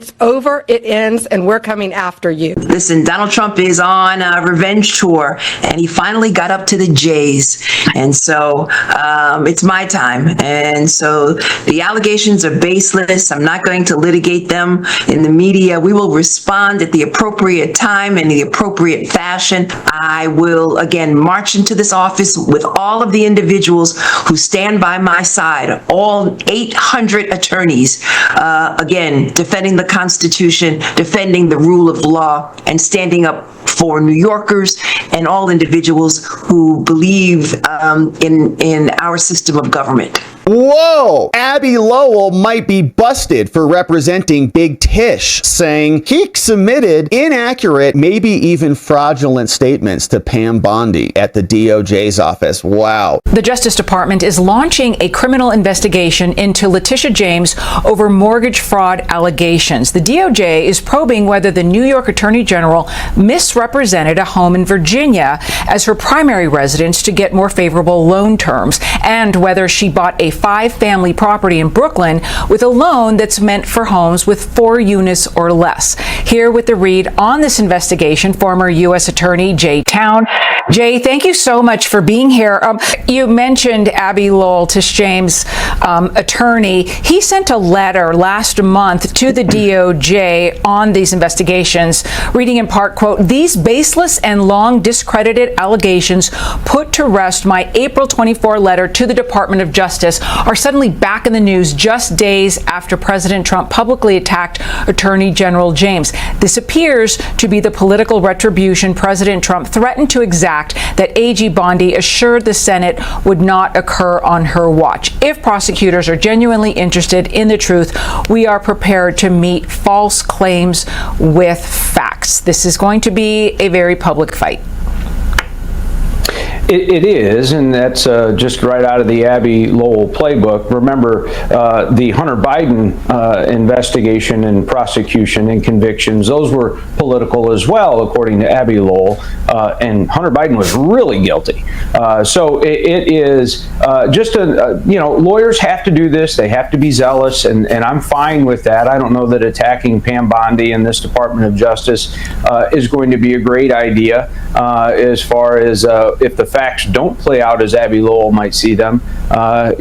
It's over, it ends, and we're coming after you. Listen, Donald Trump is on a revenge tour, and he finally got up to the J's. And so it's my time. And so the allegations are baseless. I'm not going to litigate them in the media. We will respond at the appropriate time in the appropriate fashion. I will, again, march into this office with all of the individuals who stand by my side, all 800 attorneys, again, defending the Constitution, defending the rule of law, and standing up for New Yorkers and all individuals who believe in our system of government. Whoa! Abbe Lowell might be busted for representing Big Tish, saying he submitted inaccurate, maybe even fraudulent statements to Pam Bondi at the DOJ's office. Wow. The Justice Department is launching a criminal investigation into Letitia James over mortgage fraud allegations. The DOJ is probing whether the New York Attorney General misrepresented a home in Virginia as her primary residence to get more favorable loan terms, and whether she bought a 5-family property in Brooklyn with a loan that's meant for homes with 4 units or less. Here with the read on this investigation, former U.S. Attorney Jay Town. Jay, thank you so much for being here. You mentioned Abbe Lowell, Tish James' attorney. He sent a letter last month to the DOJ on these investigations, reading in part, quote, "These baseless and long discredited allegations put to rest my April 24 letter to the Department of Justice are suddenly back in the news just days after President Trump publicly attacked Attorney General James. This appears to be the political retribution President Trump threatened to exact that AG Bondi assured the Senate would not occur on her watch. If prosecutors are genuinely interested in the truth, we are prepared to meet false claims with facts." This is going to be a very public fight. It is, and that's just right out of the Abbe Lowell playbook. Remember, the Hunter Biden investigation and prosecution and convictions, those were political as well, according to Abbe Lowell, and Hunter Biden was really guilty. So it is just lawyers have to do this. They have to be zealous, and I'm fine with that. I don't know that attacking Pam Bondi and this Department of Justice is going to be a great idea as far as if the facts don't play out as Abbe Lowell might see them. I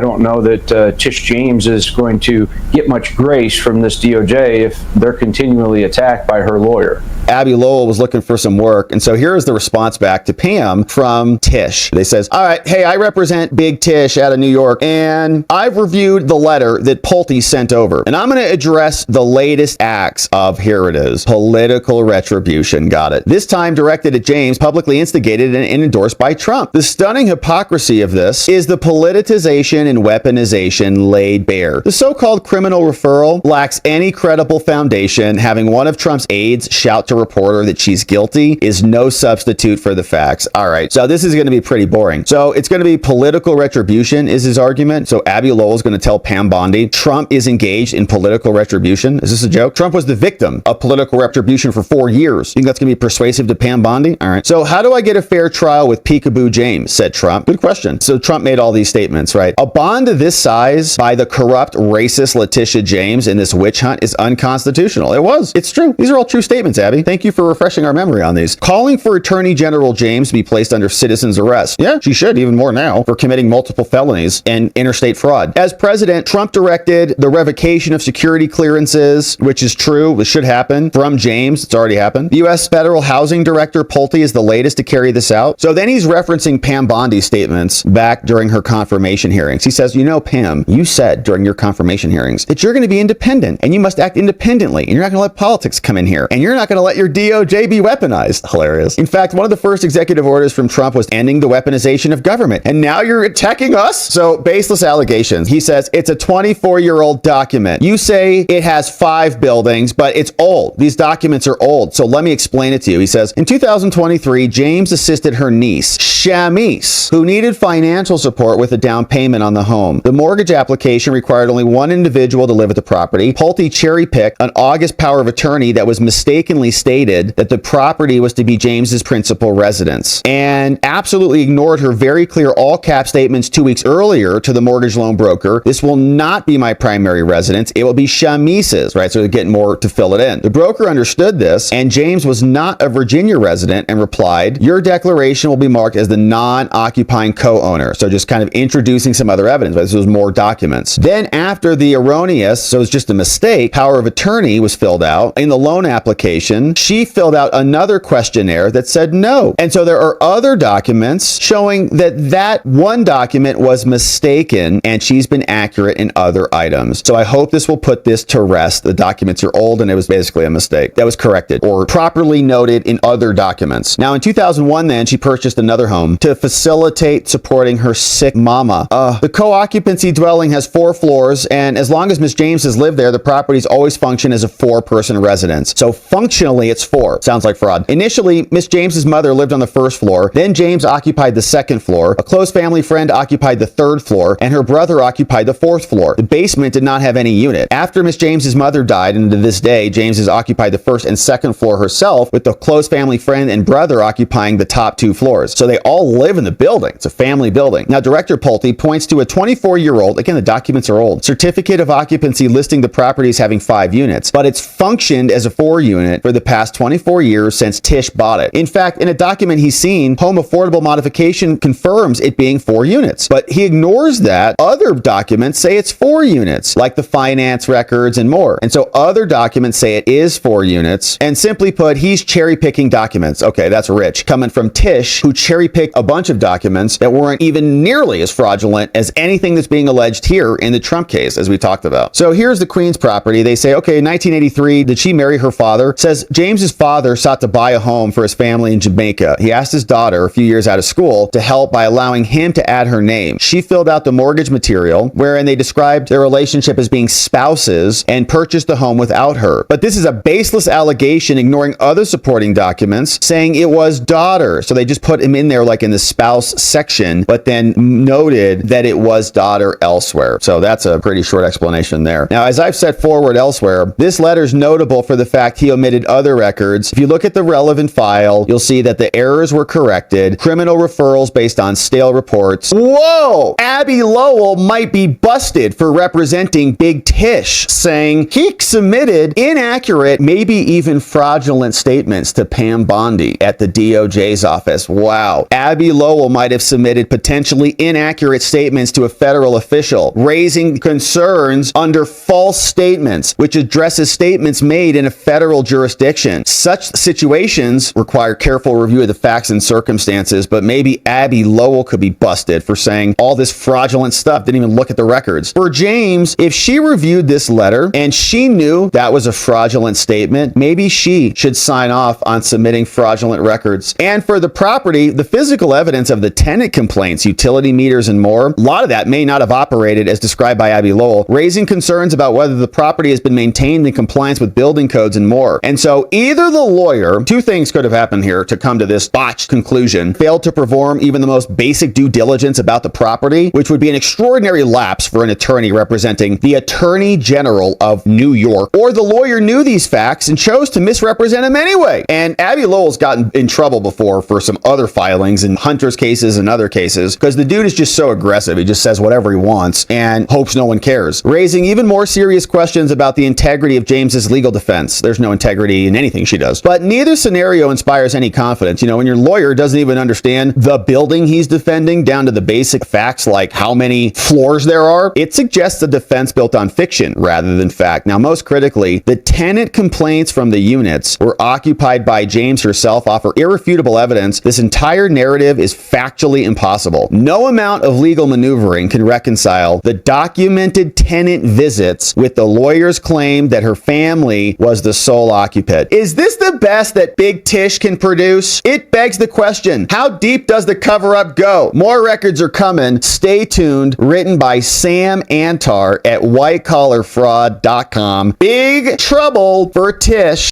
don't know that Tish James is going to get much grace from this DOJ if they're continually attacked by her lawyer. Abbe Lowell was looking for some work, and so here is the response back to Pam from Tish. They says, "All right, hey, I represent Big Tish out of New York, and I've reviewed the letter that Pulte sent over, and I'm going to address the latest acts of," here it is, "political retribution." Got it. This time directed at James, publicly instigated and endorsed by Trump. The stunning hypocrisy of this is the politicization and weaponization laid bare. The so-called criminal referral lacks any credible foundation. Having one of Trump's aides shout to reporter that she's guilty is no substitute for the facts. All right, so this is going to be pretty boring. So it's going to be political retribution is his argument. So Abbe Lowell is going to tell Pam Bondi Trump is engaged in political retribution. Is this a joke? Trump was the victim of political retribution for 4 years. You think that's going to be persuasive to Pam Bondi? All right. So how do I get a fair trial with Peekaboo James, said Trump. Good question. So Trump made all these statements, right? A bond this size by the corrupt, racist Letitia James in this witch hunt is unconstitutional. It was. It's true. These are all true statements, Abby. Thank you for refreshing our memory on these. Calling for Attorney General James to be placed under citizen's arrest. Yeah, she should, even more now, for committing multiple felonies and interstate fraud. As president, Trump directed the revocation of security clearances, which is true. It should happen from James. It's already happened. The U.S. Federal Housing Director Pulte is the latest to carry this out. So then he's referencing Pam Bondi's statements back during her confirmation hearings. He says, Pam, you said during your confirmation hearings that you're going to be independent and you must act independently and you're not going to let politics come in here and you're not going to let your DOJ be weaponized. Hilarious. In fact, one of the first executive orders from Trump was ending the weaponization of government. And now you're attacking us? So baseless allegations. He says it's a 24-year-old document. You say it has 5 buildings, but it's old. These documents are old. So let me explain it to you. He says, in 2023, James assisted her niece, Shamise, who needed financial support with a down payment on the home. The mortgage application required only one individual to live at the property. Pulte cherry-picked an August power of attorney that was mistakenly stated that the property was to be James's principal residence, and absolutely ignored her very clear all-cap statements 2 weeks earlier to the mortgage loan broker. This will not be my primary residence. It will be Shamis's, right? So they're getting more to fill it in. The broker understood this, and James was not a Virginia resident and replied, your declaration will be marked as the non-occupying co-owner. So just kind of introducing some other evidence, but this was more documents. Then after the erroneous, so it's just a mistake, power of attorney was filled out in the loan application, she filled out another questionnaire that said no. And so there are other documents showing that that one document was mistaken and she's been accurate in other items. So I hope this will put this to rest. The documents are old and it was basically a mistake that was corrected or properly noted in other documents. Now in 2001 then, she purchased another home to facilitate supporting her sick mama. The co-occupancy dwelling has 4 floors, and as long as Miss James has lived there, the properties always function as a 4-person residence. So functionally it's 4. Sounds like fraud. Initially, Miss James's mother lived on the 1st floor, then James occupied the 2nd floor, a close family friend occupied the 3rd floor, and her brother occupied the 4th floor. The basement did not have any unit. After Miss James's mother died, and to this day, James has occupied the 1st and 2nd floor herself, with the close family friend and brother occupying the top 2 floors. So they all live in the building. It's a family building. Now, Director Pulte points to a 24-year-old, again, the documents are old, certificate of occupancy listing the property as having 5 units, but it's functioned as a 4-unit for the past 24 years since Tish bought it. In fact, in a document he's seen, home affordable modification confirms it being 4 units, but he ignores that other documents say it's 4 units, like the finance records and more. And so other documents say it is 4 units, and simply put, he's cherry-picking documents. Okay, that's rich. Coming from Tish, who cherry-picked a bunch of documents that weren't even nearly as fraudulent as anything that's being alleged here in the Trump case, as we talked about. So here's the Queen's property. They say, okay, in 1983, did she marry her father? Says James's father sought to buy a home for his family in Jamaica. He asked his daughter, a few years out of school, to help by allowing him to add her name. She filled out the mortgage material, wherein they described their relationship as being spouses, and purchased the home without her. But this is a baseless allegation, ignoring other supporting documents, saying it was daughter. So they just put him in there like in the spouse section, but then noted that it was daughter elsewhere. So that's a pretty short explanation there. Now, as I've set forward elsewhere, this letter is notable for the fact he omitted other records. If you look at the relevant file, you'll see that the errors were corrected, criminal referrals based on stale reports. Whoa! Abbe Lowell might be busted for representing Big Tish, saying he submitted inaccurate, maybe even fraudulent statements to Pam Bondi at the DOJ's office. Wow. Abbe Lowell might have submitted potentially inaccurate statements to a federal official, raising concerns under false statements, which addresses statements made in a federal jurisdiction. Such situations require careful review of the facts and circumstances, but maybe Abbe Lowell could be busted for saying all this fraudulent stuff, didn't even look at the records. For James, if she reviewed this letter and she knew that was a fraudulent statement, maybe she should sign off on submitting fraudulent records. And for the property, the physical evidence of the tenant complaints, utility meters and more, a lot of that may not have operated as described by Abbe Lowell, raising concerns about whether the property has been maintained in compliance with building codes and more. And so either the lawyer, 2 things could have happened here to come to this botched conclusion, failed to perform even the most basic due diligence about the property, which would be an extraordinary lapse for an attorney representing the Attorney General of New York, or the lawyer knew these facts and chose to misrepresent him anyway. And Abbe Lowell's gotten in trouble before for some other filings in Hunter's cases and other cases, because the dude is just so aggressive. He just says whatever he wants and hopes no one cares, raising even more serious questions about the integrity of James's legal defense. There's no integrity in anything she does. But neither scenario inspires any confidence. You know, when your lawyer doesn't even understand the building he's defending down to the basic facts like how many floors there are, it suggests a defense built on fiction rather than fact. Now, most critically, the tenant complaints from the units were occupied by James herself offer irrefutable evidence this entire narrative is factually impossible. No amount of legal maneuvering can reconcile the documented tenant visits with the lawyer's claim that her family was the sole occupant. Is this the best that Big Tish can produce? It begs the question, how deep does the cover-up go? More records are coming. Stay tuned. Written by Sam Antar at whitecollarfraud.com. Big trouble for Tish.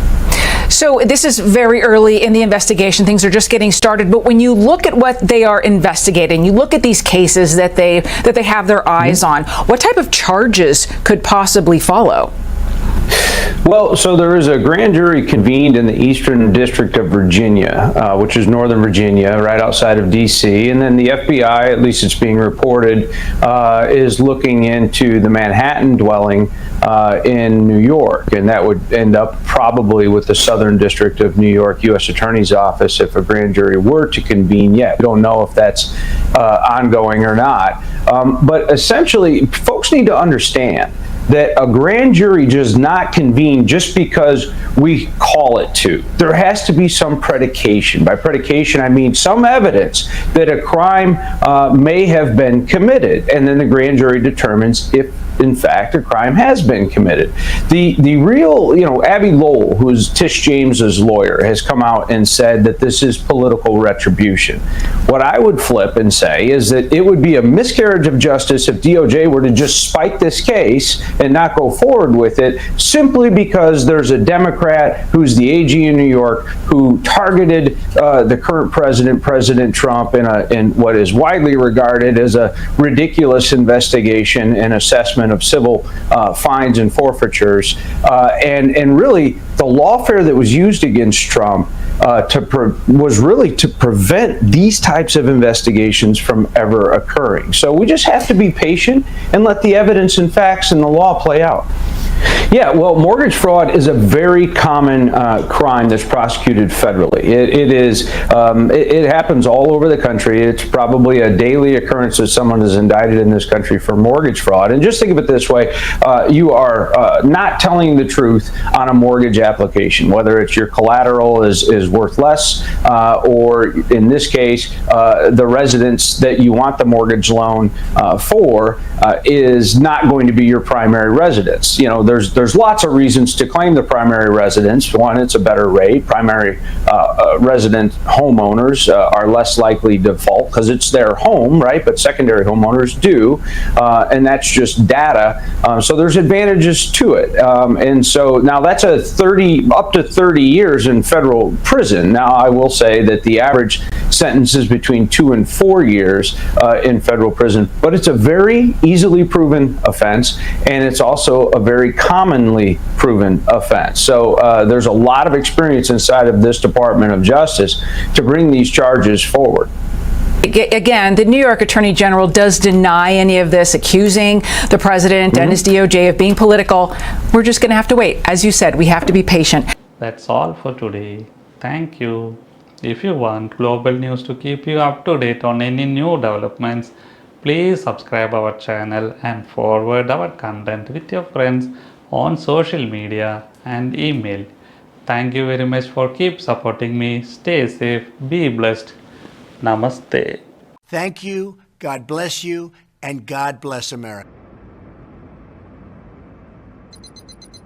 So this is very early in the investigation. Things are just getting started. But when you look at what they are investigating, you look at these cases that they have their eyes on, what type of charges could possibly follow? Well, so there is a grand jury convened in the Eastern District of Virginia, which is Northern Virginia, right outside of D.C. And then the FBI, at least it's being reported, is looking into the Manhattan dwelling in New York. And that would end up probably with the Southern District of New York U.S. Attorney's Office if a grand jury were to convene yet. We don't know if that's ongoing or not. But essentially, folks need to understand that a grand jury does not convene just because we call it to. There has to be some predication. By predication, I mean some evidence that a crime may have been committed, and then the grand jury determines if, in fact, a crime has been committed. The real, Abbe Lowell, who's Tish James's lawyer, has come out and said that this is political retribution. What I would flip and say is that it would be a miscarriage of justice if DOJ were to just spike this case and not go forward with it simply because there's a Democrat who's the AG in New York who targeted the current president, President Trump, in what is widely regarded as a ridiculous investigation and assessment of civil fines and forfeitures. And really, the lawfare that was used against Trump was really to prevent these types of investigations from ever occurring. So we just have to be patient and let the evidence and facts and the law play out. Yeah, well, mortgage fraud is a very common crime that's prosecuted federally. It happens all over the country. It's probably a daily occurrence that someone is indicted in this country for mortgage fraud. And just think of it this way, you are not telling the truth on a mortgage application, whether it's your collateral is worth less, or in this case, the residence that you want the mortgage loan for is not going to be your primary residence. There's lots of reasons to claim the primary residence. One, it's a better rate. Primary resident homeowners are less likely to default because it's their home, right? But secondary homeowners do, and that's just data. So there's advantages to it. And so now that's up to 30 years in federal prison. Now, I will say that the average sentence is between 2 and 4 years in federal prison, but it's a very easily proven offense, and it's also a very commonly proven offense. So there's a lot of experience inside of this Department of Justice to bring these charges forward. Again, the New York Attorney General does deny any of this, accusing the president and his DOJ of being political. We're just going to have to wait. As you said, we have to be patient. That's all for today. Thank you. If you want global news to keep you up to date on any new developments, please subscribe our channel and forward our content with your friends on social media and email. Thank you very much for keep supporting me. Stay safe, be blessed. Namaste. Thank you, God bless you, and God bless America.